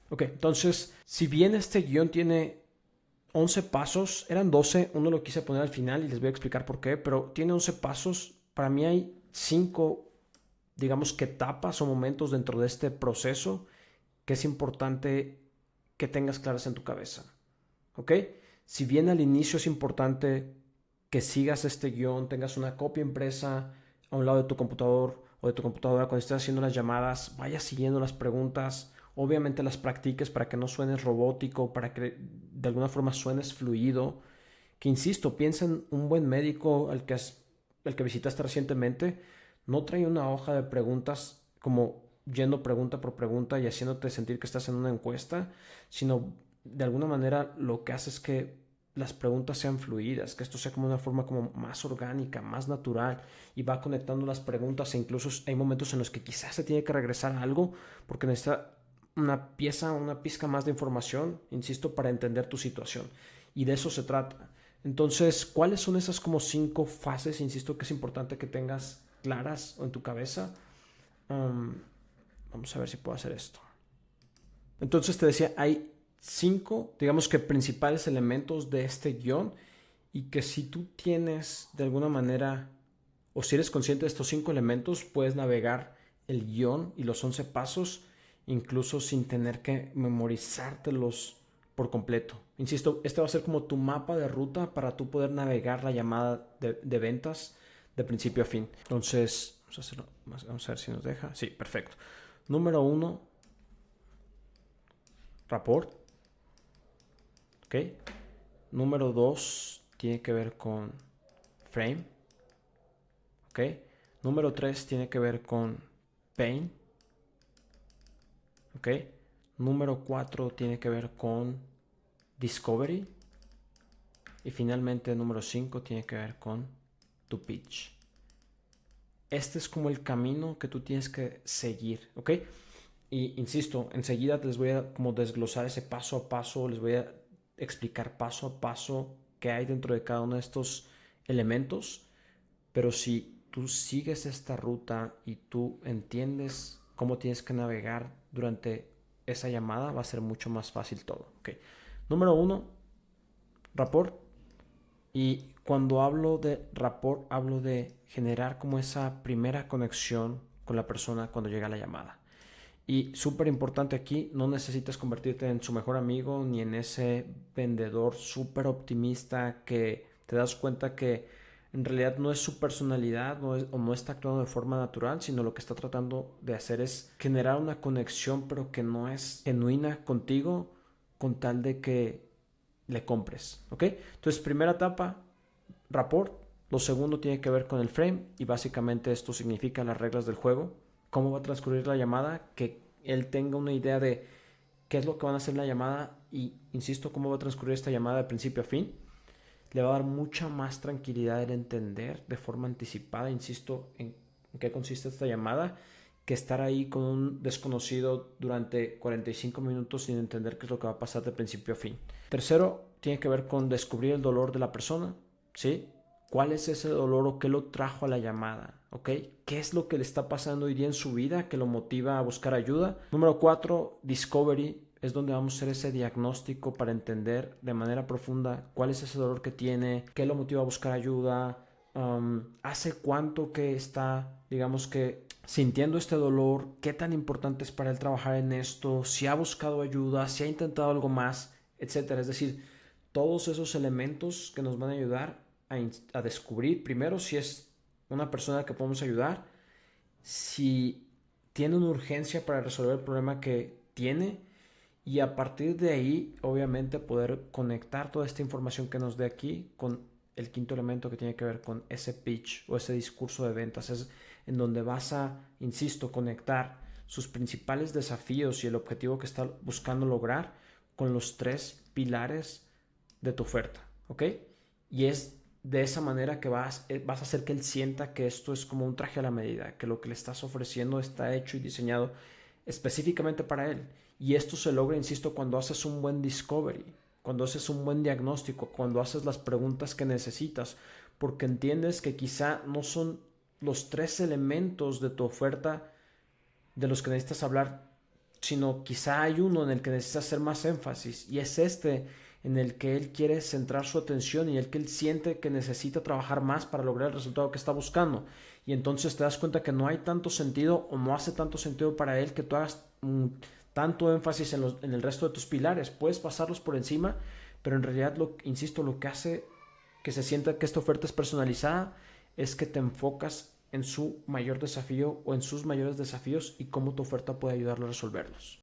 Ok, entonces, si bien este guión tiene 11 pasos, eran 12, uno lo quise poner al final y les voy a explicar por qué, pero tiene 11 pasos. Para mí hay 5, digamos que etapas o momentos dentro de este proceso que es importante que tengas claras en tu cabeza. ¿Ok? Si bien al inicio es importante que sigas este guión, tengas una copia impresa a un lado de tu computador o de tu computadora cuando estés haciendo las llamadas, vayas siguiendo las preguntas, obviamente las practiques para que no suenes robótico, para que de alguna forma suenes fluido, que insisto, piensa en un buen médico el que visitaste recientemente, no trae una hoja de preguntas como yendo pregunta por pregunta y haciéndote sentir que estás en una encuesta, sino de alguna manera lo que hace es que las preguntas sean fluidas, que esto sea como una forma como más orgánica, más natural y va conectando las preguntas e incluso hay momentos en los que quizás se tiene que regresar a algo porque necesita una pizca más de información, insisto, para entender tu situación. Y de eso se trata. Entonces, ¿cuáles son esas como 5 fases? Insisto que es importante que tengas claras en tu cabeza. Um, Vamos a ver si puedo hacer esto. Entonces te decía, hay 5, digamos que principales elementos de este guión y que si tú tienes de alguna manera o si eres consciente de estos 5 elementos, puedes navegar el guión y los 11 pasos incluso sin tener que memorizártelos por completo. Insisto, este va a ser como tu mapa de ruta para tú poder navegar la llamada de ventas de principio a fin. Entonces, vamos a ver si nos deja. Sí, perfecto. Número 1, rapport. ¿Ok? Número 2 tiene que ver con frame. ¿Ok? Número 3 tiene que ver con pain. ¿Ok? Número 4 tiene que ver con discovery. Y finalmente número 5 tiene que ver con tu pitch. Este es como el camino que tú tienes que seguir, ¿ok? Y insisto, enseguida les voy a como desglosar ese paso a paso, les voy a explicar paso a paso qué hay dentro de cada uno de estos elementos, pero si tú sigues esta ruta y tú entiendes cómo tienes que navegar durante esa llamada, va a ser mucho más fácil todo, ¿ok? Número 1, rapport. Y cuando hablo de rapport, hablo de generar como esa primera conexión con la persona cuando llega la llamada. Y súper importante aquí, no necesitas convertirte en su mejor amigo ni en ese vendedor súper optimista que te das cuenta que en realidad no es su personalidad o no está actuando de forma natural, sino lo que está tratando de hacer es generar una conexión pero que no es genuina contigo con tal de que le compres, ¿ok? Entonces, primera etapa, rapport. Lo segundo tiene que ver con el frame y básicamente esto significa las reglas del juego, cómo va a transcurrir la llamada, que él tenga una idea de qué es lo que van a hacer en la llamada y, insisto, cómo va a transcurrir esta llamada de principio a fin. Le va a dar mucha más tranquilidad el entender de forma anticipada, insisto, en qué consiste esta llamada, que estar ahí con un desconocido durante 45 minutos sin entender qué es lo que va a pasar de principio a fin. Tercero, tiene que ver con descubrir el dolor de la persona, ¿sí? ¿Cuál es ese dolor o qué lo trajo a la llamada? ¿Ok? ¿Qué es lo que le está pasando hoy día en su vida que lo motiva a buscar ayuda? Número 4, discovery. Es donde vamos a hacer ese diagnóstico para entender de manera profunda cuál es ese dolor que tiene, qué lo motiva a buscar ayuda, hace cuánto que está, digamos que, sintiendo este dolor, qué tan importante es para él trabajar en esto, si ha buscado ayuda, si ha intentado algo más, etcétera. Es decir, todos esos elementos que nos van a ayudar a descubrir primero si es una persona que podemos ayudar, si tiene una urgencia para resolver el problema que tiene y a partir de ahí obviamente poder conectar toda esta información que nos dé aquí con el quinto elemento que tiene que ver con ese pitch o ese discurso de ventas. Es en donde vas a, insisto, conectar sus principales desafíos y el objetivo que está buscando lograr con los 3 pilares de tu oferta, ¿ok? Y es de esa manera que vas a hacer que él sienta que esto es como un traje a la medida, que lo que le estás ofreciendo está hecho y diseñado específicamente para él. Y esto se logra, insisto, cuando haces un buen discovery, cuando haces un buen diagnóstico, cuando haces las preguntas que necesitas, porque entiendes que quizá no son los 3 elementos de tu oferta de los que necesitas hablar sino quizá hay uno en el que necesita hacer más énfasis y es este en el que él quiere centrar su atención y el que él siente que necesita trabajar más para lograr el resultado que está buscando. Y entonces te das cuenta que no hay tanto sentido o no hace tanto sentido para él que tú hagas tanto énfasis en el resto de tus pilares. Puedes pasarlos por encima, pero en realidad, insisto, lo que hace que se sienta que esta oferta es personalizada es que te enfocas en su mayor desafío o en sus mayores desafíos y cómo tu oferta puede ayudarlo a resolverlos.